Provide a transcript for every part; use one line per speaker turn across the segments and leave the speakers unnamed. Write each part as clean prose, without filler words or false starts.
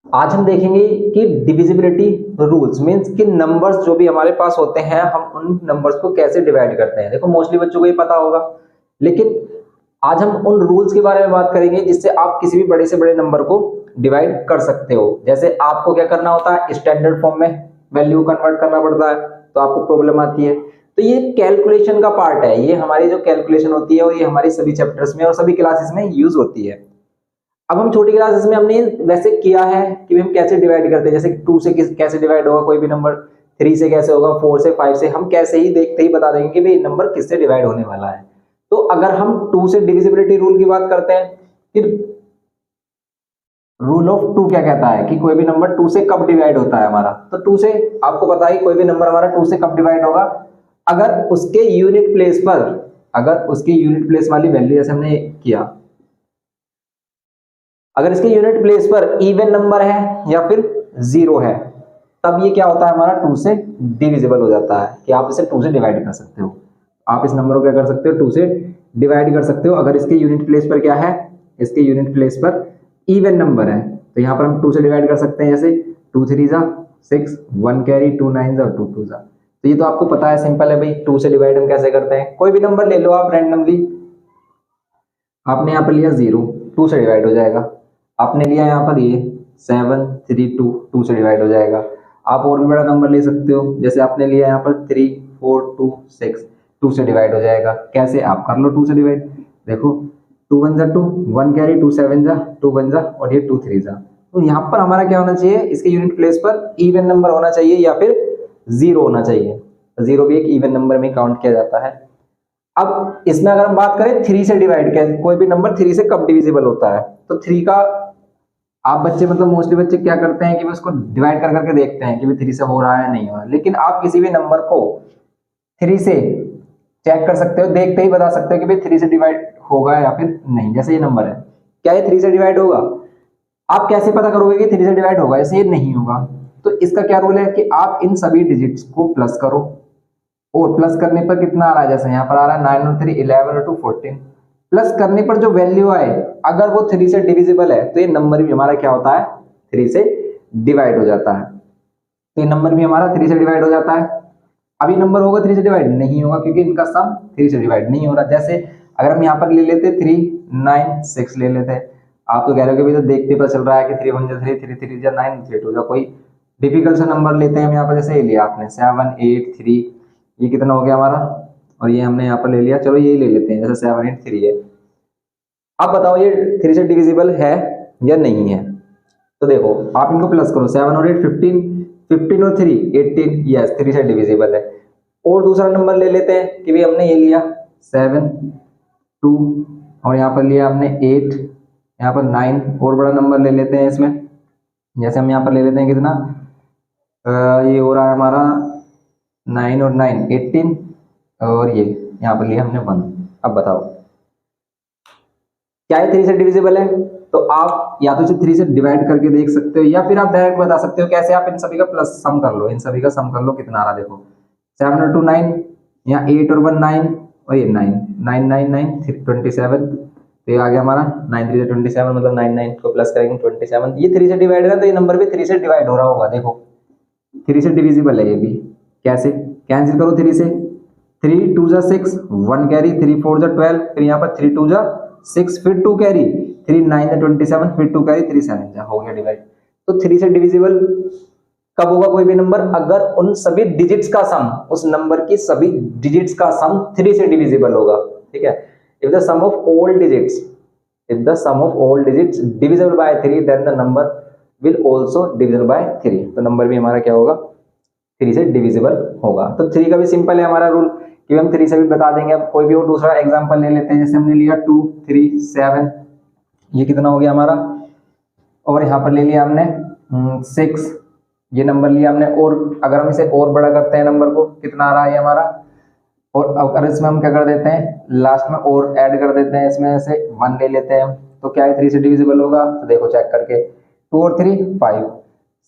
आज हम देखेंगे कि डिविजिबिलिटी रूल्स मींस कि नंबर्स जो भी हमारे पास होते हैं हम उन नंबर्स को कैसे डिवाइड करते हैं। देखो मोस्टली बच्चों को ये पता होगा, लेकिन आज हम उन रूल्स के बारे में बात करेंगे जिससे आप किसी भी बड़े से बड़े नंबर को डिवाइड कर सकते हो। जैसे आपको क्या करना होता है, स्टैंडर्ड फॉर्म में वैल्यू कन्वर्ट करना पड़ता है, तो आपको प्रॉब्लम आती है। तो ये कैलकुलेशन का पार्ट है, ये हमारी जो कैलकुलेशन होती है और ये हमारी सभी चैप्टर्स में और सभी क्लासेस में यूज होती है। अब हम छोटी क्लासेस में हमने वैसे किया है कि हम कैसे डिवाइड करते हैं, जैसे 2 से कैसे डिवाइड होगा कोई भी नंबर, 3 से कैसे होगा, 4 से, 5 से, हम कैसे ही देखते ही बता देंगे कि भाई नंबर किससे डिवाइड होने वाला है। तो अगर हम 2 से डिविजिबिलिटी रूल की बात करते हैं, फिर रूल ऑफ 2 क्या कहता है कि कोई भी नंबर 2 से कब डिवाइड होता है हमारा। तो 2 से आपको पता है कोई भी नंबर हमारा 2 से कब डिवाइड होगा, अगर उसके यूनिट प्लेस पर, अगर उसकी यूनिट प्लेस वाली वैल्यू जैसे हमने किया, अगर इसके यूनिट प्लेस पर इवन नंबर है या फिर जीरो है, तब ये क्या होता है हमारा 2 से डिविजिबल हो जाता है कि आप इसे 2 से डिवाइड कर सकते हो। आप इस नंबर को क्या कर सकते हो, 2 से डिवाइड कर सकते हो अगर इसके यूनिट प्लेस पर क्या है, इसके यूनिट प्लेस पर इवन नंबर है। तो यहाँ पर हम 2 से डिवाइड कर सकते हैं, जैसे 2 3 जा 6, 1 कैरी, 2 9 जा 2 2 जा। तो ये तो आपको पता है, सिंपल है भाई, 2 से डिवाइड हम कैसे करते हैं। कोई भी नंबर ले लो आप रैंडमली, आपने यहाँ पर लिया 0, 2 से डिवाइड हो जाएगा। आपने लिया यहाँ पर ये 7 3 2, 2 से डिवाइड हो जाएगा। आप और भी बड़ा नंबर ले सकते हो, जैसे आपने लिया यहाँ पर 3 4 2 6, 2 से डिवाइड हो जाएगा। कैसे, आप कर लो 2 से डिवाइड। देखो 2 1 जा 2, 1 कैरी, 2 7 जा 2 1 जा, और ये 2 3 जा। तो यहाँ पर हमारा क्या होना चाहिए, इसके यूनिट प्लेस पर इवन नंबर होना चाहिए या फिर जीरो होना चाहिए। जीरो भी एक इवन नंबर में काउंट किया जाता है। अब इसमें अगर हम बात करें 3 से डिवाइड, कैसे कोई भी नंबर 3 से कब डिविजिबल होता है, तो 3 का आप बच्चे मतलब मोस्टली बच्चे क्या करते हैं कि उसको डिवाइड कर करके देखते हैं कि भाई 3 से हो रहा है नहीं हो रहा, लेकिन आप किसी भी नंबर को 3 से चेक कर सकते हो, देखते ही बता सकते हो कि भाई 3 से डिवाइड होगा या फिर नहीं। जैसे ये नंबर है, क्या ये 3 से डिवाइड होगा, आप कैसे पता करोगे कि 3 से डिवाइड होगा, ऐसे ये नहीं होगा। तो इसका क्या रूल है कि आप इन सभी डिजिट्स को प्लस करो, और प्लस करने पर कितना आ रहा है, जैसे यहाँ पर आ रहा है 9 और 3 11 और 2 14। प्लस करने पर जो वैल्यू आए, अगर वो 3 से डिविजिबल है तो ये नंबर भी हमारा क्या होता है, 3 से डिवाइड हो जाता है। तो ये नंबर भी हमारा 3 से डिवाइड हो जाता है। अभी नंबर होगा 3 से डिवाइड नहीं होगा क्योंकि इनका सम 3 से डिवाइड नहीं हो रहा। जैसे अगर हम यहाँ पर ले लेते 3 9 6 ले लेते, आप तो कह रहे हो कि तो देखते पता चल रहा है कि 3 1 3 3 3 जा 9 3 2 जा, कोई डिफिकल्ट सा नंबर लेते हैं हम यहाँ पर। जैसे ये लिया आपने 7 8 3, ये कितना हो गया हमारा, और ये हमने यहाँ पर ले लिया, चलो यही ले लेते हैं, जैसे 7 8 3 है। अब बताओ ये 3 से डिविजिबल है या नहीं है। तो देखो आप इनको प्लस करो, 7 और 8 15, 15 और 3 18, यस 3 से डिविजिबल है। और दूसरा नंबर ले लेते हैं कि भाई हमने ये लिया 7 2, और यहाँ पर लिया हमने 8, यहाँ पर 9, और बड़ा नंबर ले लेते हैं इसमें, जैसे हम यहाँ पर ले लेते हैं कितना, ये हो रहा है हमारा 9 और 9 18, और ये यहाँ पर लिया हमने 1। अब बताओ क्या ये 3 से डिविजिबल है। तो आप या तो इसे 3 से डिवाइड करके देख सकते हो, या फिर आप डायरेक्ट बता सकते हो। कैसे, आप इन सभी का प्लस सम कर लो, इन सभी का सम कर लो, कितना आ रहा देखो 7 और 2 9, यहाँ 8 और 1 9, और ये 9 9 9 9 27। तो ये आ गया हमारा 9 3 से 27, मतलब 9 9 को प्लस करेंगे 27। ये 3 से डिवाइड है तो ये नंबर भी 3 से डिवाइड हो रहा होगा। देखो 3 से डिविजिबल है ये भी। कैसे, कैंसिल करो 3 से, 3 2 जा 6, 1 कैरी, 3 4 जा 12, फिर यहाँ पर 3 2 जा 6, फिर 2 कैरी, 3 9 जा 27, फिर 2 कैरी, 3 7 जा, हो गया डिवाइड। तो 3 से डिविजिबल कब होगा कोई भी नंबर, अगर उन सभी डिजिट्स का सम, उस नंबर की सभी डिजिट्स का सम 3 से डिविजिबल होगा। ठीक है, if the sum of all digits, if the sum of all digits divisible by 3, then the number will also divisible by 3। तो नंबर भी हमारा क्या होगा, 3 से डिविजिबल होगा। तो 3 का भी सिंपल है हमारा रूल कि हम 3 से भी बता देंगे। अब कोई भी और दूसरा एग्जांपल ले लेते हैं, जैसे हमने लिया 2 3 7, ये कितना हो गया हमारा, और यहाँ पर ले लिया हमने 6, ये नंबर लिया हमने। और अगर हम इसे और बड़ा करते हैं नंबर को, कितना आ रहा है हमारा, और अगर इसमें हम क्या कर देते हैं, लास्ट में और ऐड कर देते हैं, इसमें से 1 ले लेते हैं, तो क्या है 3 से डिविजिबल होगा। तो देखो चेक करके, 2 और 3 5,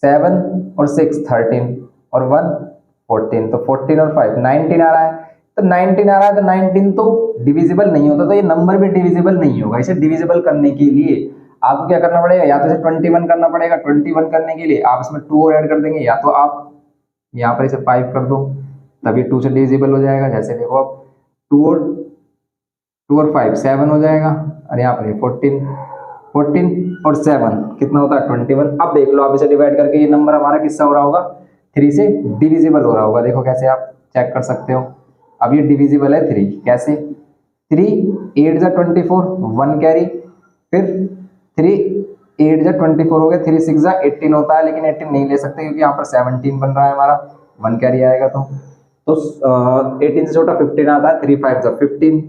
7 और 6 13, और 1 14, तो 14 और 5 19 आ रहा है। तो 19 आ रहा है, तो 19 तो डिविजिबल नहीं होता, तो ये नंबर भी डिविजिबल नहीं होगा। इसे डिविजिबल करने के लिए आपको क्या करना पड़ेगा, या तो इसे 21 करना पड़ेगा। 21 करने के लिए आप इसमें 2 और ऐड कर देंगे, या तो आप यहाँ पर इसे 5 कर दो, तभी 2 से डिविजिबल हो जाएगा। जैसे देखो अब 2 और 5 7 हो जाएगा, और यहाँ पर 14 और 7 कितना होता है 21। अब देख लो आप इसे डिवाइड करके ये नंबर हमारा किससे हो रहा होगा, 3 से डिविजिबल हो रहा होगा। देखो कैसे आप चेक कर सकते हो। अब ये डिविजिबल है 3, कैसे 3 8 जा 24 1 कैरी, फिर 3 8 जा 24 हो गया, 3 6 जा 18 होता है, लेकिन 18 नहीं ले सकते क्योंकि यहाँ पर 17 बन रहा है हमारा, 1 कैरी आएगा। तो 18 से छोटा 15 आता है, 3 5 जा 15,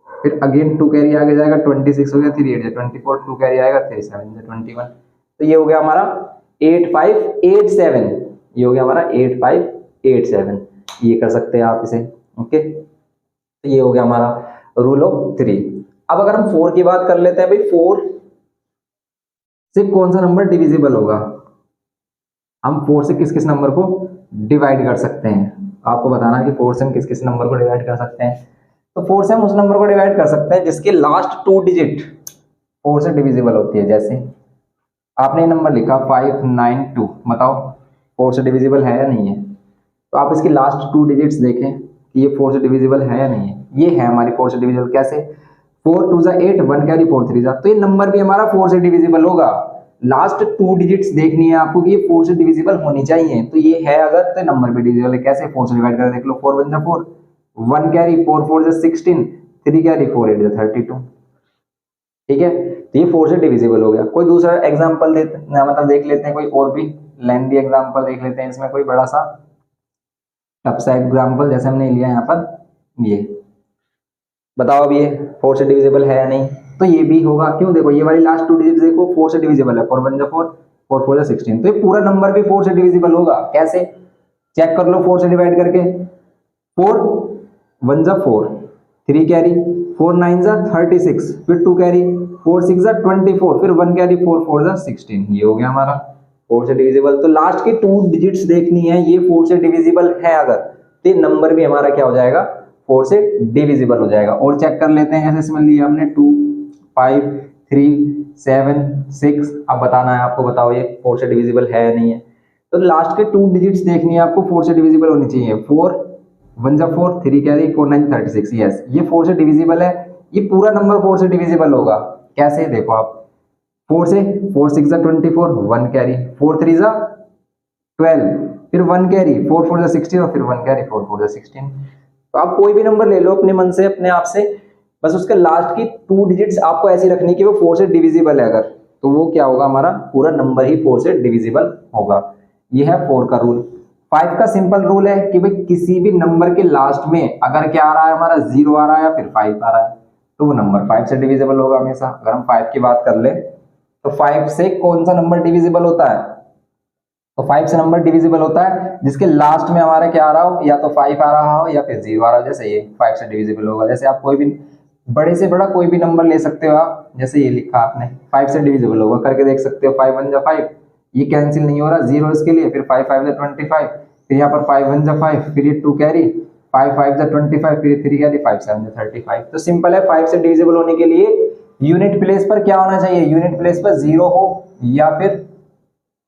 फिर अगेन 2 कैरी आगे जाएगा, 26 हो गया, 3 8 जा 24, 2 कैरी आएगा, 3 7 जा 21। तो ये हो गया हमारा 8587, ये हो गया हमारा 8587। ये कर सकते हैं आप इसे, ओके। तो ये हो गया हमारा रूल ऑफ 3। अब अगर हम 4 की बात कर लेते हैं भाई, 4 से कौन सा नंबर डिविजिबल होगा, हम 4 से किस किस नंबर को डिवाइड कर सकते हैं, आपको बताना कि 4 से हम किस किस नंबर को डिवाइड कर सकते हैं। तो 4 से हम उस नंबर को डिवाइड कर सकते हैं जिसके लास्ट 2 डिजिट 4 से डिविजिबल होती है। जैसे आपने नंबर लिखा 592, बताओ 4 से डिविजिबल है या नहीं है। तो आप इसकी लास्ट 2 डिजिट्स देखें कि ये 4 से डिविजिबल है या नहीं है। ये है हमारी 4 से डिविजिबल। कैसे 4 2 जा 8 1 कैरी 4 3 जा, तो ये नंबर भी हमारा 4 से डिविजिबल होगा। लास्ट 2 डिजिट्स देखनी है आपको कि ये 4 से डिविजिबल होनी चाहिए। तो ये है अगर, तो नंबर भी डिविजिबल है। कैसे 4 से डिवाइड करें, देख लो 4 1 जा 4 1 कैरी 4 4 जा 16 3 कैरी 4 8 जा 32, ठीक है। तो ये 4 से डिविजिबल हो गया। कोई दूसरा एग्जांपल मतलब देख लेते हैं, कोई और भी लेंथी एग्जांपल देख लेते हैं। इसमें कोई बड़ा सा टफ सा एग्जांपल जैसे हमने लिया यहाँ पर, ये बताओ अब ये 4 से डिविजिबल है या नहीं। तो ये भी होगा, क्यों, देखो ये वाली लास्ट 2 डिजिट देखो 4 से डिविजिबल है, 4 1 जा 4 4 4 जा 16, तो ये पूरा नंबर भी 4 से डिविजिबल होगा। कैसे चेक कर लो 4 से डिवाइड करके, 4 1 जा 4 3 कैरी 4 9 जा 36, फिर 2 कैरी 4 6 जा 24, फिर 1 कैरी 4 4 जा 16, ये हो गया हमारा 4 से डिविजिबल। तो लास्ट की 2 डिजिट्स देखनी है, ये 4 से डिविजिबल है अगर, तो ये नंबर भी हमारा क्या हो जाएगा 4 से डिविजिबल हो जाएगा। और चेक कर लेते हैं, जैसे इसमें लिया हमने 2 5 3 7 6, अब बताना है आपको, बताओ ये 4 से डिविजिबल है या नहीं है। तो लास्ट के 2 डिजिट्स देखनी है आपको, 4 से डिविजिबल होनी चाहिए। 4 1 जा 4 3 कैरी 4 9 36, यस ये 4 से डिविजिबल है। ये पूरा नंबर 4 से डिविजिबल होगा। कैसे देखो आप, 4 से 4 6 जा 24 1 कैरी 4 3 जा 12, फिर 1 कैरी 4 4 जा 16, और फिर 1 कैरी 4 4 जा 16। तो आप कोई भी नंबर ले लो अपने मन से, अपने आप से, बस उसके लास्ट की 2 डिजिट्स आपको ऐसी रखनी कि वो 4 से डिविजिबल है अगर, तो वो क्या होगा, हमारा पूरा नंबर ही 4 से डिविजिबल होगा। ये है 4 का रूल। 5 का सिंपल रूल है कि भाई किसी भी नंबर के लास्ट में अगर क्या आ रहा है हमारा, 0 आ रहा है या फिर 5 आ रहा है, तो वो नंबर 5 से डिविजिबल होगा हमेशा। अगर हम 5 की बात कर ले, तो 5 से कौन सा नंबर डिविजिबल होता है, तो 5 से नंबर डिविजिबल होता है जिसके लास्ट में हमारा क्या आ रहा हो, या तो 5 आ रहा हो या फिर 0 आ रहा हो। जैसे ये 5 से डिविजिबल होगा। जैसे आप कोई भी बड़े से बड़ा कोई भी नंबर ले सकते हो आप, जैसे ये लिखा आपने 5 से डिविजिबल होगा, करके देख सकते हो। 5 1 जा 5, ये कैंसिल नहीं हो रहा, 0 इसके लिए, फिर 5 5 जा 25, फिर यहाँ पर 5 1 जा 5, फिर ये 2 कैरी 5 5 जा 25, फिर 3 कैरी 5 7 जा 35। तो सिंपल है, 5 से डिविजिबल होने के लिए यूनिट प्लेस पर क्या होना चाहिए, यूनिट प्लेस पर 0 हो या फिर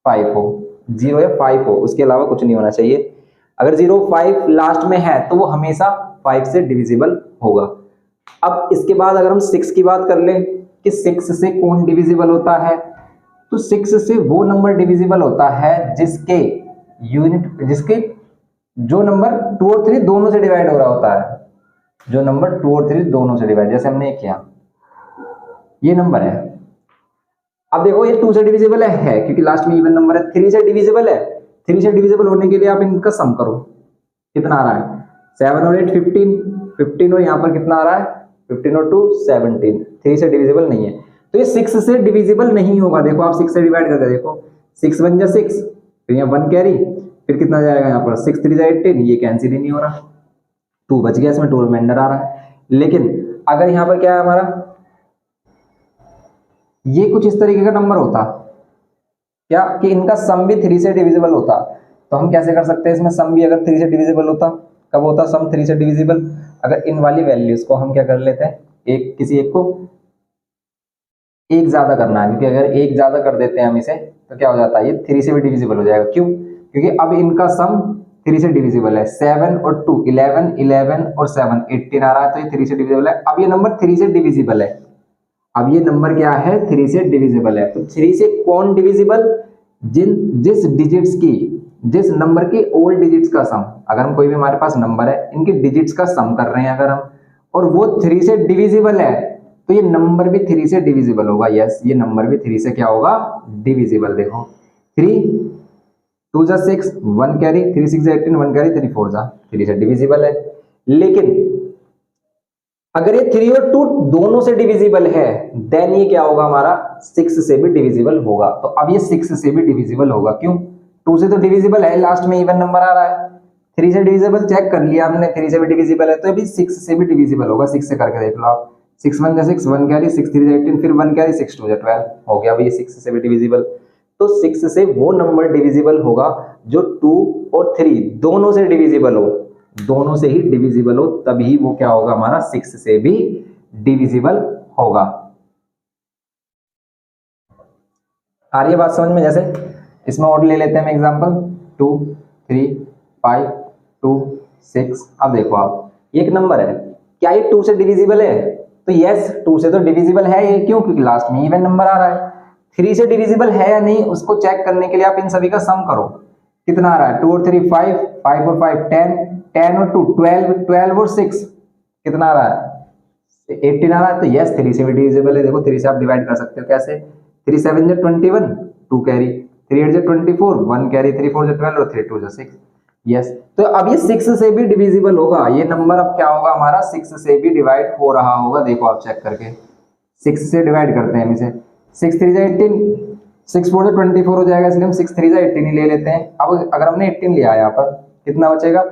5 हो, 0 या 5 हो, उसके अलावा कुछ नहीं होना चाहिए। अगर 0 5 लास्ट में है तो वो हमेशा 5 से डिविजिबल होगा। अब इसके बाद अगर हम 6 की बात कर लें कि 6 से कौन डिविजिबल होता है, तो 6 से वो नंबर डिविजिबल होता है जिसके जो नंबर 2 और 3 दोनों से डिवाइड हो रहा होता है, जो नंबर 2 और 3 दोनों से डिवाइड, जैसे हमने किया ये नंबर है। अब देखो ये 2 से डिविजिबल है क्योंकि लास्ट में इवन नंबर है। 3 से डिविजिबल है, 3 से डिविजिबल होने के लिए आप इनका सम करो, कितना आ रहा है, 7 और 8 15, 15 और यहाँ पर कितना आ रहा है 15 और 2 17, 3 से डिविजिबल नहीं है। तो ये 6 से डिविजिबल नहीं होगा। देखो आप 6 से डिवाइड करके देखो, 6 1 जा 6, फिर यहाँ 1 कैरी, फिर कितना जाएगा यहाँ पर 6 3 जा 18, ये कैंसिल ही नहीं हो रहा, 2 बच गया, इसमें 2 रिमाइंडर आ रहा है। लेकिन अगर यहाँ पर क्या है हमारा, ये कुछ इस तरीके का नंबर होता क्या कि इनका सम भी 3 से डिविजिबल होता, तो हम कैसे कर सकते हैं इसमें सम भी अगर 3 से डिविजिबल होता, कब होता सम 3 से डिविजिबल, अगर इन वाली वैल्यूज को हम क्या कर लेते हैं, किसी एक को एक ज्यादा करना है, क्योंकि अगर एक ज्यादा कर देते हैं हम इसे तो क्या हो जाता है, ये 3 से भी डिविजिबल हो जाएगा। क्यों? क्योंकि अब इनका सम 3 से डिविजिबल है। 7 और 2 11, 11 और 7 18 आ रहा है, तो ये 3 से डिविजिबल है। अब ये नंबर 3 से डिविजिबल है। अब ये नंबर क्या है, 3 से डिविजिबल है। तो 3 से कौन डिविजिबल? जिस डिजिट्स की, जिस नंबर के ओल्ड डिजिट्स का सम, अगर हम कोई भी हमारे पास नंबर है, इनके डिजिट्स का सम कर रहे हैं अगर हम, और वो 3 से डिविजिबल है, तो ये नंबर भी 3 से डिविजिबल होगा। यस, ये नंबर भी 3 से क्या होगा, डिविजिबल। देखो 3 2 जा 6 1 कैरी, 3 6 जा 18 1 कैरी, 3 4 जा 3 से डिविजिबल है। लेकिन अगर ये 3 और 2 दोनों से डिविजिबल है, देन ये क्या होगा हमारा, 6 से भी डिविजिबल होगा। तो अब ये 6 से भी डिविजिबल होगा। क्यों? 2 से तो डिविजिबल है, लास्ट में इवन नंबर आ रहा है। 3 से डिविजिबल चेक कर लिया हमने, 3 से भी डिविजिबल है, तो अभी 6 से भी डिविजिबल होगा। 6 से करके देख लो आप, 6 1 जा 6 1 कैरी, 6 3 जा 18, फिर 1 कैरी, 6 2 जा 12 हो गया। अभी ये 6 से भी डिविजिबल। तो 6 से वो नंबर डिविजिबल होगा जो 2 और 3 दोनों से डिविजिबल हो, दोनों से ही डिविजिबल हो, तभी वो क्या होगा हमारा, 6 से भी डिविजिबल होगा। आ रही है बात समझ में? जैसे इसमें और ले लेते हैं हम एग्जांपल, 2 3 5 2 6। अब देखो आप, एक नंबर है, क्या ये 2 से डिविजिबल है? तो यस, 2 से तो डिविजिबल है ये। क्यों? क्योंकि लास्ट में इवन नंबर आ रहा है। 3 से डिविजिबल है या नहीं, उसको चेक करने के लिए आप इन सभी का सम करो। कितना आ रहा है, 2 और 3 5, 5 और 5 10, 10 और 2 12, 12 और 6 कितना आ रहा है, 18 आ रहा है। तो यस, 3 से भी डिविजिबल है। देखो 3 से आप डिवाइड कर सकते हो कैसे, 3 7 जा 21 2 कैरी, 3 8 जा 24 1 कैरी, 3 4 जा 12 और 3 2 जा 6। यस, तो अब ये 6 से भी डिविजिबल होगा। ये नंबर अब क्या होगा हमारा, 6 से भी डिवाइड हो रहा होगा। देखो आप चेक करके, 6 से डिवाइड करते हैं हम इसे, 6 3 जा 18, 6 4 जा 24 हो जाएगा, इसलिए हम 6 3 जा 18 ही ले लेते हैं। अब अगर हमने 18 लिया यहाँ पर, कितना बचेगा,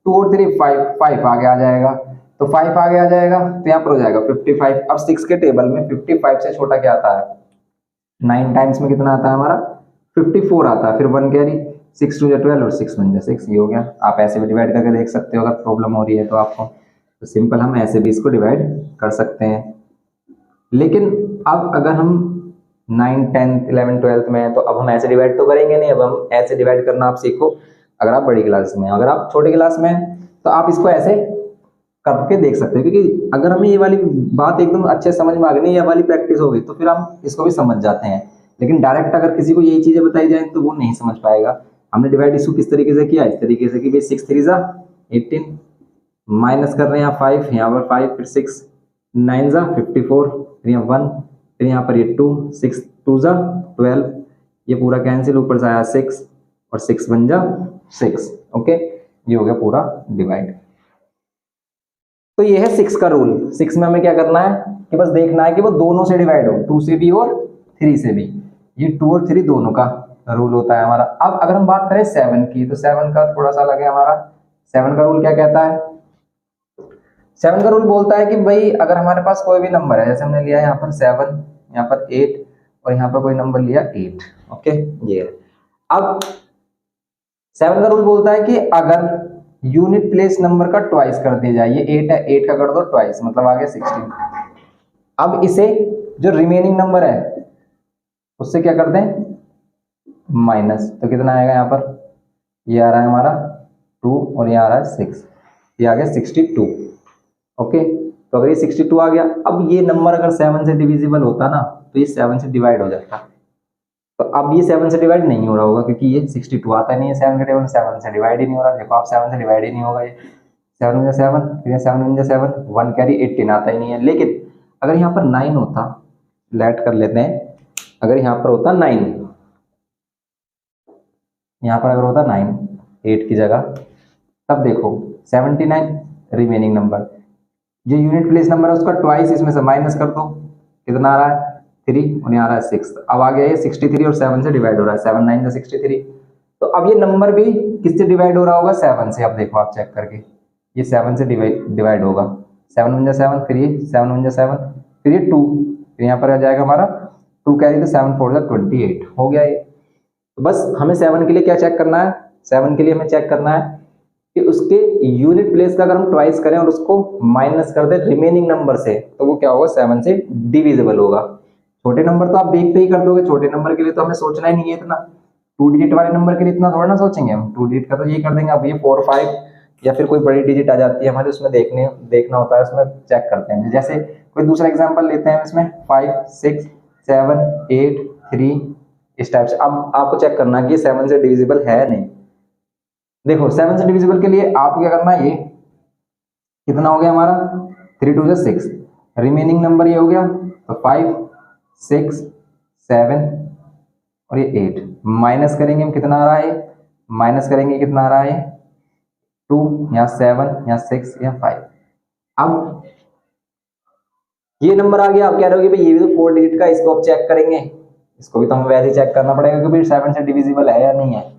2 और 3 5, 5 आगे आ जाएगा, तो 5 आगे आ जाएगा, तो यहाँ पर हो जाएगा 55। अब 6 के टेबल में 55 से छोटा क्या आता है, 9 टाइम्स में कितना आता है हमारा, 54 आता है। फिर 1 कैरी, 6 2 जा 12 और 6 1 जा 6, ये हो गया। आप ऐसे भी डिवाइड करके देख सकते हो अगर प्रॉब्लम हो रही है तो आपको, तो सिंपल हम ऐसे भी इसको डिवाइड कर सकते हैं। लेकिन अब अगर हम 9 10 11 12 में हैं, तो अब हम ऐसे डिवाइड तो करेंगे नहीं। अब हम ऐसे डिवाइड करना आप सीखो अगर आप बड़ी क्लास में। अगर आप छोटी क्लास में हैं तो आप इसको ऐसे करके देख सकते हैं, क्योंकि अगर हमें ये वाली बात एकदम अच्छे समझ में आ गई, ये वाली प्रैक्टिस हो गई, तो फिर हम इसको भी समझ जाते हैं। लेकिन डायरेक्ट अगर किसी को यही चीजें बताई जाए तो वो नहीं समझ पाएगा। हमने डिवाइड इसको किस तरीके से किया, इस तरीके से कि भाई 6 3 जा 18, माइनस कर रहे हैं यहाँ 5, यहाँ पर 5, फिर 6 9 जा 54, फिर यहाँ 1, फिर यहाँ पर ये 2, 6 2 जा 12, ये पूरा कैंसिल, ऊपर से आया 6 और 6 1 जा 6। ओके, ये हो गया पूरा डिवाइड। तो ये है 6 का रूल। 6 में हमें क्या करना है कि बस देखना है कि वो दोनों से डिवाइड हो, 2 से भी और 3 से भी। ये 2 और 3 दोनों का रूल होता है हमारा। अब अगर हम बात करें 7 की, तो 7 का थोड़ा सा अलग है हमारा। 7 का रूल क्या कहता है, 7 का रूल बोलता है कि भाई अगर हमारे पास कोई भी नंबर है, जैसे हमने लिया यहाँ पर 7, यहाँ पर 8 और यहाँ पर कोई नंबर लिया 8। ओके, ये अब 7 का रूल बोलता है कि अगर यूनिट प्लेस नंबर का ट्वाइस कर दिया जाए, ये 8 है, 8 का कर दो ट्वाइस, मतलब आ गया 16। अब इसे जो रिमेनिंग नंबर है उससे क्या कर दें, माइनस, तो कितना आएगा यहाँ पर, ये आ रहा है हमारा 2 और ये आ रहा है 6, ये आ गया 62। ओके, तो अगर ये 62 आ गया, अब ये नंबर अगर 7 से डिविजिबल होता ना, तो ये 7 से डिवाइड हो जाता। तो अब ये 7 से डिवाइड नहीं हो रहा होगा, क्योंकि ये 62 आता नहीं है 7 के टेबल में, 7 से डिवाइड ही नहीं हो रहा। देखो आप, 7 से डिवाइड ही नहीं होगा ये, 7 1 जा 7, फिर 7 1 जा 7, 1 कैरी 18 आता ही नहीं है। लेकिन अगर यहाँ पर 9 होता, लेट कर लेते हैं, अगर यहाँ पर होता 9, यहाँ पर अगर होता 9 8 की जगह, तब देखो 79 रिमेनिंग नंबर, जो यूनिट प्लेस नंबर है उसका ट्वाइस इसमें से माइनस कर दो, कितना आ रहा है 3 और यहाँ आ रहा है 6। अब आ गया ये 63 और 7 से डिवाइड हो रहा है, 7 9 जा 63। तो अब ये नंबर भी किससे डिवाइड हो रहा होगा, 7 से। अब देखो आप चेक करके, ये 7 से डिवाइड होगा, 7 1 जा 7, फिर ये 7 1 जा 7, फिर ये 2, फिर यहाँ पर आ जाएगा हमारा 2 कैरी, तो 7 4 जा 28 हो गया ये। तो बस हमें 7 के लिए क्या चेक करना है, 7 के लिए हमें चेक करना है कि उसके यूनिट प्लेस का अगर हम ट्वाइस करें और उसको माइनस कर दें रिमेनिंग नंबर से, तो वो क्या होगा, 7 से डिविजिबल होगा। छोटे नंबर तो आप देखते ही कर दोगे, छोटे नंबर के लिए तो हमें सोचना ही नहीं है इतना। 2 डिजिट वाले नंबर के लिए इतना थोड़ा ना सोचेंगे हम, 2 डिजिट का तो यही कर देंगे। अब ये 4 5 या फिर कोई बड़ी डिजिट आ जाती है हमारे, उसमें देखना होता है, उसमें चेक करते हैं। जैसे कोई दूसरा एग्जांपल लेते हैं इसमें 5 6 7 8 3 इस टाइप से। अब आपको चेक करना कि 7 से डिविजिबल है नहीं। देखो 7 से डिविजिबल के लिए आपको क्या करना है, ये कितना हो गया हमारा 3 2 6, रिमेनिंग नंबर ये हो गया, तो 5 6 7 और ये 8 माइनस करेंगे हम, कितना आ रहा है, माइनस करेंगे कितना आ रहा है 2 या 7 या 6 या 5। अब ये नंबर आ गया। आप कह रहे हो कि भाई ये भी तो 4 डिजिट का, इसको अब चेक करेंगे, इसको भी तो हमें वैसे ही चेक करना पड़ेगा कि भाई 7 से डिविजिबल है या नहीं है।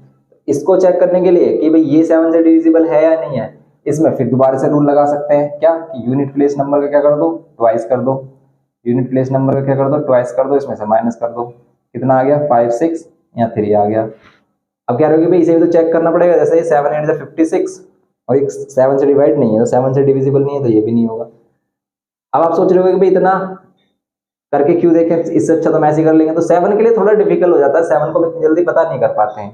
इसको चेक करने के लिए कि भाई ये 7 से डिविजिबल है या नहीं है, इसमें फिर दोबारा से रूल लगा सकते हैं क्या, कि यूनिट प्लेस नंबर का क्या कर दो, ट्वाइस कर दो। यूनिट प्लेस नंबर का क्या कर दो, ट्वाइस कर दो, इसमें से माइनस कर दो, कितना आ गया 5 6 या 3 आ गया। अब कह रहे हो कि भाई इसे भी तो चेक करना पड़ेगा, जैसे 7 8 से 56 और एक 7 से डिवाइड नहीं है, तो 7 से डिविजिबल नहीं है, तो ये भी नहीं होगा। अब आप सोच रहे हो कि भाई इतना करके क्यों देखें, इससे अच्छा तो हम ऐसे कर लेंगे। तो 7 के लिए थोड़ा डिफिकल्ट हो जाता है, 7 को हम इतनी जल्दी पता नहीं कर पाते हैं,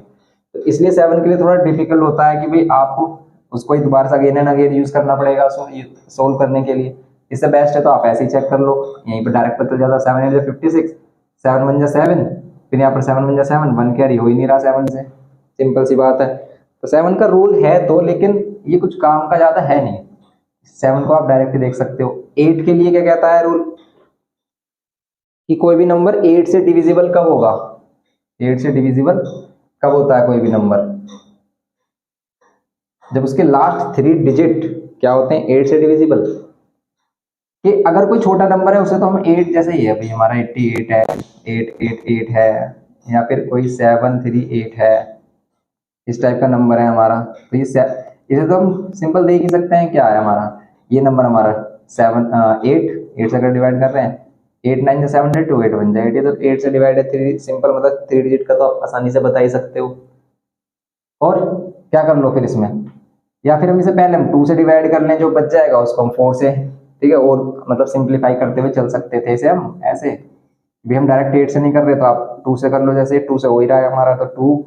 तो इसलिए 7 के लिए थोड़ा डिफिकल्ट होता है कि भाई आपको उसको ही दोबारा से अगेन एंड अगेन यूज करना पड़ेगा सोल्व करने के लिए। इससे बेस्ट है तो आप ऐसे ही चेक कर लो, यहीं पर डायरेक्ट पता चल जाता है। 7 8 से 56, 7 1 7, फिर यहाँ पर 7 1 7, 1 कैरी हो ही नहीं रहा 7 से, सिंपल सी बात है। तो 7 का रूल है तो, लेकिन ये कुछ काम का ज्यादा है नहीं। 7 को आप डायरेक्ट देख सकते हो। 8 के लिए क्या कहता है रूल, कि कोई भी नंबर 8 से डिविजिबल कब होगा, 8 से डिविजिबल कब होता है कोई भी नंबर, जब उसके लास्ट 3 डिजिट क्या होते हैं 8 से डिविजिबल। कि अगर कोई छोटा नंबर है उसे तो हम 8 जैसे ही है, भाई हमारा 88 है, 888 है, या फिर कोई 738 है, इस टाइप का नंबर है हमारा, तो इसे तो हम सिंपल देख ही सकते हैं क्या है हमारा, ये नंबर हमारा 8 से अगर डिवाइड कर रहे हैं, 8 9 से 72, 8 बन जाएगा, तो 8 से डिवाइड है 3, सिंपल मतलब 3 डिजिट का तो आप आसानी से बता ही सकते हो। और क्या कर लो फिर इसमें, या फिर हम इसे पहले हम 2 से डिवाइड कर लें, जो बच जाएगा उसको हम 4 से, ठीक है, और मतलब सिंप्लीफाई करते हुए चल सकते थे इसे हम ऐसे भी। हम डायरेक्ट 8 से नहीं कर रहे तो आप 2 से कर लो, जैसे 2 से हो ही रहा है हमारा, तो 2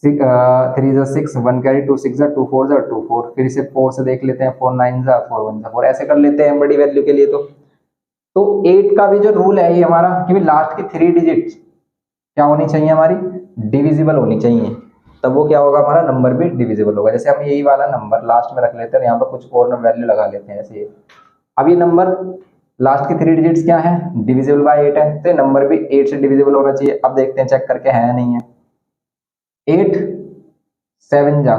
3 6, 1 कैरी, 2 6 2 4 2 4, फिर इसे 4 से देख लेते हैं, 4 9 4 1 4, ऐसे कर लेते हैं बड़ी वैल्यू के लिए। तो 8 का भी जो रूल है ये हमारा कि लास्ट की 3 डिजिट क्या होनी चाहिए हमारी, डिविजिबल होनी चाहिए, तब वो क्या होगा हमारा नंबर भी डिविजिबल होगा। जैसे हम यही वाला नंबर लास्ट में रख लेते हैं, यहाँ पर कुछ और वैल्यू लगा लेते हैं ऐसे। अब ये नंबर लास्ट के 3 डिजिट्स क्या है, डिविजिबल बाय 8 है, तो ये नंबर भी 8 से डिविजिबल होना चाहिए। अब देखते हैं चेक करके है या नहीं है। 8 7 जा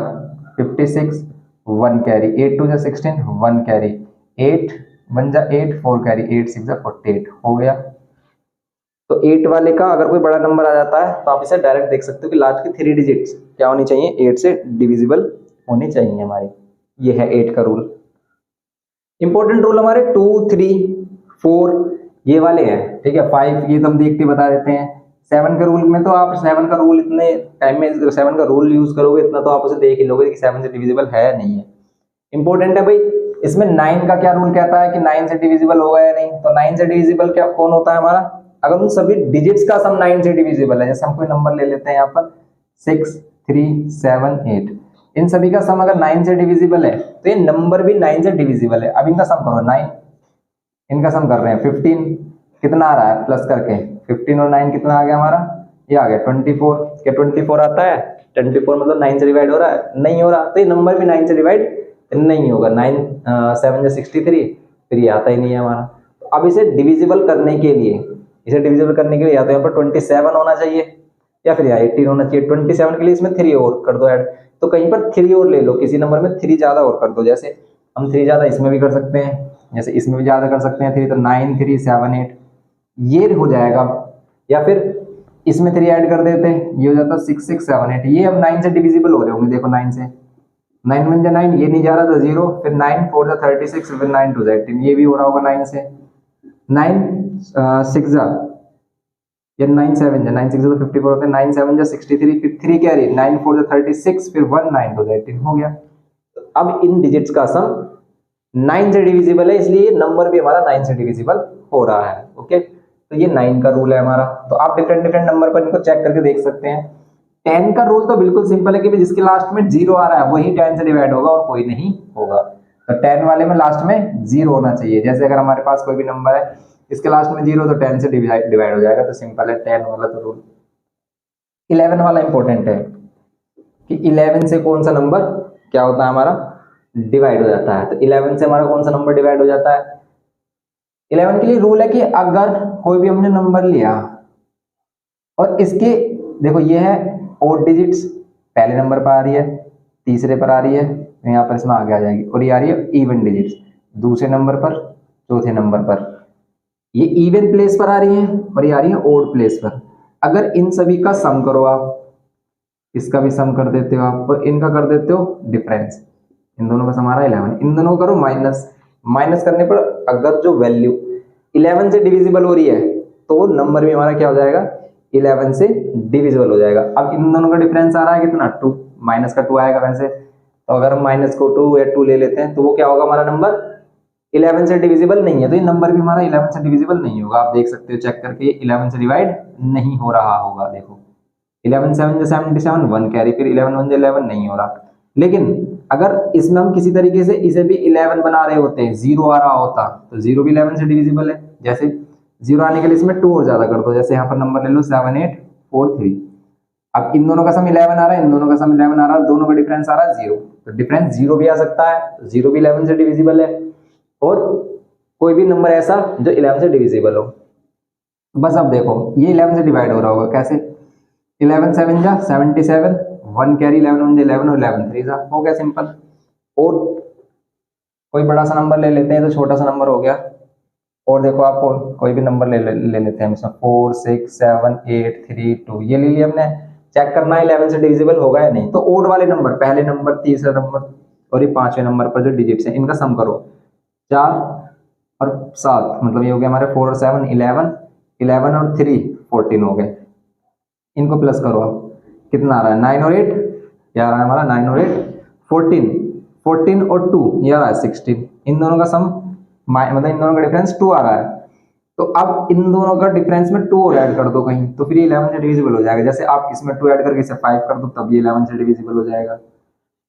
56, 1 कैरी, 8 2 जा 16, 1 कैरी, 8 1 जा 8, 4 कैरी, 8 6 जा 48 हो गया। तो 8 वाले का अगर कोई बड़ा नंबर आ जाता है तो आप इसे डायरेक्ट देख सकते हो कि लास्ट की 3 डिजिट्स क्या होनी चाहिए, 8 से डिविजिबल होनी चाहिए हमारी। ये है 8 का रूल। इंपॉर्टेंट रूल हमारे 2 3 4 ये वाले हैं, ठीक है। 5 ये तो हम देखते बता देते हैं। 7 के रूल में तो आप 7 का रूल इतने टाइम में 7 का रूल यूज करोगे इतना तो आप उसे देख ही लोगे कि 7 से डिविजिबल है या नहीं है। इंपॉर्टेंट है भाई, इसमें 9 का क्या रूल कहता है कि 9 से डिविजिबल होगा या नहीं। तो 9 से डिविजिबल क्या कौन होता है हमारा, अगर उन सभी डिजिट्स का सम 9 से डिविजिबल है। जैसे हम कोई नंबर ले लेते हैं यहाँ पर 6 3 7 8, इन सभी का सम अगर 9 से डिविजिबल है तो ये नंबर भी 9 से डिविजिबल है। अब इनका सम करो 9, इनका सम कर रहे हैं 15, कितना आ रहा है प्लस करके 15 और 9 कितना आ गया हमारा, ये आ गया 24। क्या 24 आता है, 24 मतलब 9 से डिवाइड हो रहा है, नहीं हो रहा, तो ये नंबर भी 9 से डिवाइड नहीं होगा। 9 7 जा 63, फिर ये आता ही नहीं है हमारा। तो अब इसे डिविजिबल करने के लिए, इसे डिविजिबल करने के लिए या तो यहाँ पर 27 होना चाहिए या फिर यहाँ 18 होना चाहिए। 27 के लिए इसमें 3 और कर दो ऐड, तो कहीं पर 3 और ले लो, किसी नंबर में 3 ज्यादा और कर दो। जैसे हम 3 ज्यादा इसमें भी कर सकते हैं, जैसे इसमें भी ज्यादा कर सकते हैं 3, तो 9 3 7 8 ये हो जाएगा। या फिर इसमें 3 ऐड कर देते हैं, ये हो जाता 6 6 7 8, ये अब 9 से डिविजिबल हो रहे होंगे। देखो 9 से 9 1 जा 9, ये नहीं जा रहा था 0, फिर 9 4 जा 36, फिर 9 2 जा 18, ये भी हो रहा होगा 9 से। 9 6 जा या 9 7 जा 9 6 जा तो 54 होते हैं, 9 7 जा 63, फिर 3 कैरी, 9 4 जा 36, फिर 1 9 2 जा 18 हो गया। तो अब इन डिजिट्स का सम 9 से डिविजिबल है, इसलिए नंबर भी हमारा 9 से डिविजिबल हो रहा है। ओके, तो ये 9 का रूल है हमारा। तो आप डिफरेंट डिफरेंट नंबर पर इनको चेक करके देख सकते हैं। 10 का रूल तो बिल्कुल सिंपल है कि जिसके लास्ट में 0 आ रहा है वही 10 से डिवाइड होगा और कोई नहीं होगा। तो 10 वाले में लास्ट में 0 होना चाहिए। जैसे अगर हमारे पास कोई भी नंबर है इसके लास्ट में 0 तो 10 से डिवाइड हो जाएगा, तो सिंपल है 10 वाला तो रूल। 11 वाला इंपॉर्टेंट है कि 11 से कौन सा नंबर क्या होता है हमारा डिवाइड हो जाता है। तो 11 से हमारा कौन सा नंबर डिवाइड हो जाता है। 11 के लिए रूल है कि अगर कोई भी हमने नंबर लिया और इसके देखो ये है ओड डिजिट्स, पहले नंबर पर आ रही है, तीसरे पर आ रही है, तो यहाँ पर इसमें आगे आ जाएगी, और ये आ रही है इवन डिजिट्स, दूसरे नंबर पर, चौथे नंबर पर। ये इवन प्लेस पर आ रही है और ये आ रही है ओड प्लेस पर। अगर इन सभी का सम करो आप, इसका भी सम कर देते हो आप, और इनका कर देते हो डिफरेंस, इन दोनों का सम आ रहा है 11, इन दोनों को करो माइनस। माइनस करने पर अगर जो वैल्यू 11 से डिविजिबल हो रही है तो नंबर भी हमारा क्या हो जाएगा 11 से डिविजिबल हो जाएगा। अब इन दोनों का डिफरेंस आ रहा है कितना 2, माइनस का 2 आएगा वैसे, तो अगर हम माइनस को 2 या 2 ले लेते हैं तो वो क्या होगा हमारा नंबर 11 से डिविजिबल नहीं है, तो ये नंबर भी हमारा 11 से डिविजिबल नहीं होगा। आप देख सकते हो चेक करके 11 से डिवाइड नहीं हो रहा होगा। देखो 11 7 77, 1 कैरी, फिर 11 1 11 नहीं हो रहा। लेकिन अगर इसमें हम किसी तरीके से इसे भी 11 बना रहे होते हैं, 0 आ रहा होता तो 0 भी 11 से डिविजिबल है। जैसे 0 आने के लिए इसमें 2 और ज्यादा कर दो, जैसे यहाँ पर नंबर ले लो 7 8 4 3। अब इन दोनों का सम 11 आ रहा है, इन दोनों का सम 11 आ रहा है, दोनों का डिफरेंस आ रहा है 0, तो डिफरेंस 0 भी आ सकता है, 0 भी 11 से डिविजिबल है, और कोई भी नंबर ऐसा जो 11 से डिविजिबल हो। बस अब देखो ये 11 से डिवाइड हो रहा होगा कैसे, 11 7 जा 77, 1 कैरी, 11 1 11 और 11 3 जा, हो गया सिंपल। और कोई बड़ा सा नंबर ले लेते हैं तो छोटा सा नंबर हो गया। और देखो आपको कोई भी नंबर ले लेते हैं, इसमें 4 6 7 8 3 2 ये ले लिया हमने। चेक करना है 11 से डिविजिबल होगा या नहीं। तो ओड वाले नंबर, पहले नंबर, तीसरा नंबर और ये पांचवें नंबर पर जो डिजिट्स हैं इनका सम करो। 4 और 7 मतलब ये हो गया हमारे 4 और 7 11, 11 और 3 14 हो गए। इनको प्लस करो आप, कितना आ रहा है 9 और 8, क्या आ रहा है हमारा 9 और 8 14, 14 और 2 ये आ रहा है 16। इन दोनों का सम मतलब इन दोनों का डिफरेंस 2 आ रहा है। तो अब इन दोनों का डिफरेंस में 2 और ऐड कर दो कहीं, तो फिर ये 11 से डिविजिबल हो जाएगा। जैसे आप इसमें 2 ऐड करके इसे 5 कर दो तब ये 11 से डिविजिबल हो जाएगा।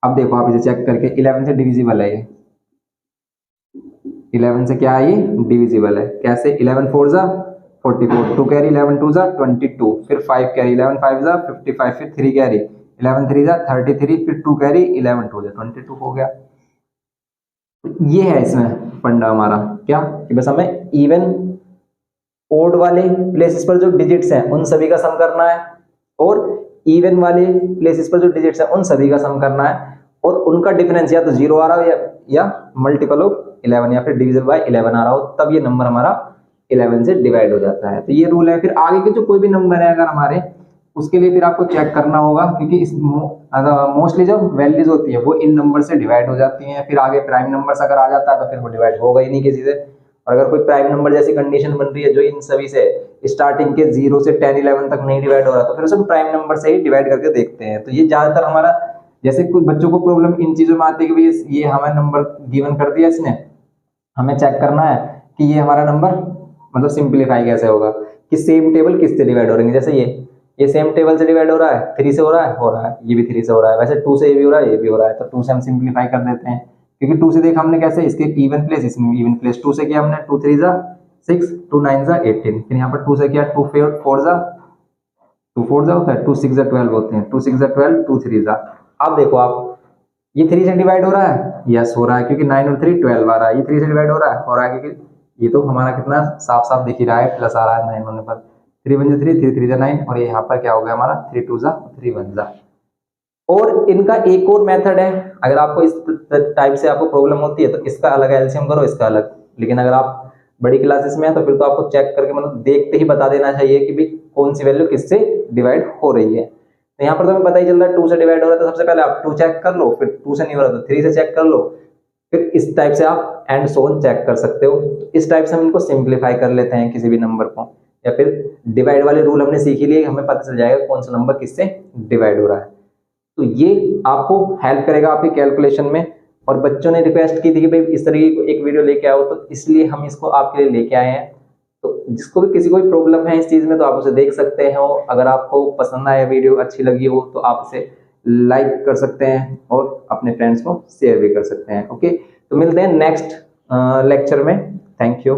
अब देखो आप इसे चेक करके 11 से डिविजिबल है, ये 11 से क्या है ये डिविजिबल है। कैसे 11 4 जा 44, 2 कैरी 11 2 जा 22, फिर 5 कैरी 11 5 जा 55, फिर 3 कैरी 11 3 जा 33, फिर 2 कैरी 11 2 जा 22 हो गया। ये है इसमें फंडा हमारा क्या कि बस हमें इवन ओड वाले प्लेसेस पर जो डिजिट्स हैं उन सभी का सम करना है, और इवन वाले प्लेसेस पर जो डिजिट्स हैं उन सभी का सम करना है, और उनका डिफरेंस या तो 0 आ रहा हो या मल्टीपल ऑफ 11 या फिर डिविजन बाय 11 आ रहा हो, तब ये नंबर हमारा 11 से डिवाइड हो जाता है। तो ये रूल है। फिर आगे के जो कोई भी नंबर है अगर हमारे, उसके लिए फिर आपको चेक करना होगा, क्योंकि इस मोस्टली जो वैल्यूज होती है वो इन नंबर से डिवाइड हो जाती हैं। फिर आगे प्राइम नंबर्स अगर आ जाता है तो फिर वो डिवाइड होगा ही नहीं किसी से। और अगर कोई प्राइम नंबर जैसी कंडीशन बन रही है जो इन सभी से स्टार्टिंग के 0 से 10 11 तक नहीं डिवाइड हो रहा, तो फिर उसे प्राइम नंबर से ही डिवाइड करके देखते हैं। तो ये ज्यादातर हमारा, जैसे कुछ बच्चों को प्रॉब्लम इन चीजों में आती है कि भाई ये हमें नंबर गिवन कर दिया इसने, हमें चेक करना है कि ये हमारा नंबर मतलब सिंप्लीफाई कैसे होगा, कि सेम टेबल किससे डिवाइड हो रही है। जैसे ये सेम टेबल से डिवाइड हो रहा है, 3 से हो रहा है, ये भी 3 से हो रहा है, वैसे 2 से ये भी हो रहा है, ये भी हो रहा है, तो 2 से हम सिंप्लीफाई कर देते हैं। क्योंकि 2 से देखा हमने कैसे, इसके इवन प्लेस, इसमें इवन प्लेस 2 से किया हमने, 2 3 जा 6, 2 9 जा 18, फिर यहाँ पर 2 से किया 2 4 जा 2 4 जा होता है, 2 6 जा 12 होते हैं, 2 6 जा 12, 2 3 जा। अब देखो आप, ये 3 से डिवाइड हो रहा है, यस हो रहा है, क्योंकि 9 और 3 12 आ रहा है। ये 3 से डिवाइड हो रहा है क्योंकि ये तो हमारा कितना साफ साफ दिख ही रहा है, प्लस आ रहा है 9 होने पर, 3 1 जा 3, 3 3 जा 9, और ये यहाँ पर क्या हो गया हमारा 3 2 जा 3 1 जा। और इनका एक और मेथड है, अगर आपको इस टाइप से आपको प्रॉब्लम होती है तो इसका अलग एलसीएम करो, इसका अलग। लेकिन अगर आप बड़ी क्लासेस में है तो फिर तो आपको चेक करके मतलब देखते ही बता देना चाहिए कि भाई कौन सी वैल्यू किससे डिवाइड हो रही है। तो यहाँ पर तो हमें पता ही चल रहा है 2 से डिवाइड हो रहा है, तो सबसे पहले आप 2 चेक कर लो, फिर 2 से नहीं हो रहा तो 3 से चेक कर लो, फिर इस टाइप से आप एंड सोन चेक कर सकते हो। इस टाइप से हम इनको सिंप्लीफाई कर लेते हैं किसी भी नंबर को, या फिर डिवाइड वाले रूल हमने सीख ही लिए, हमें पता चल जाएगा कौन सा नंबर किससे डिवाइड हो रहा है। तो ये आपको हेल्प करेगा आपकी कैलकुलेशन में। और बच्चों ने रिक्वेस्ट की थी कि भाई इस तरीके की एक वीडियो लेके आओ, तो इसलिए हम इसको आपके लिए लेके आए हैं। तो तो जिसको भी किसी को भी प्रॉब्लम है इस चीज में तो आप उसे देख सकते हो। अगर आपको पसंद आया वीडियो, अच्छी लगी हो तो आप इसे लाइक कर सकते हैं और अपने फ्रेंड्स को शेयर भी कर सकते हैं। ओके, तो मिलते हैं नेक्स्ट लेक्चर में। Thank you.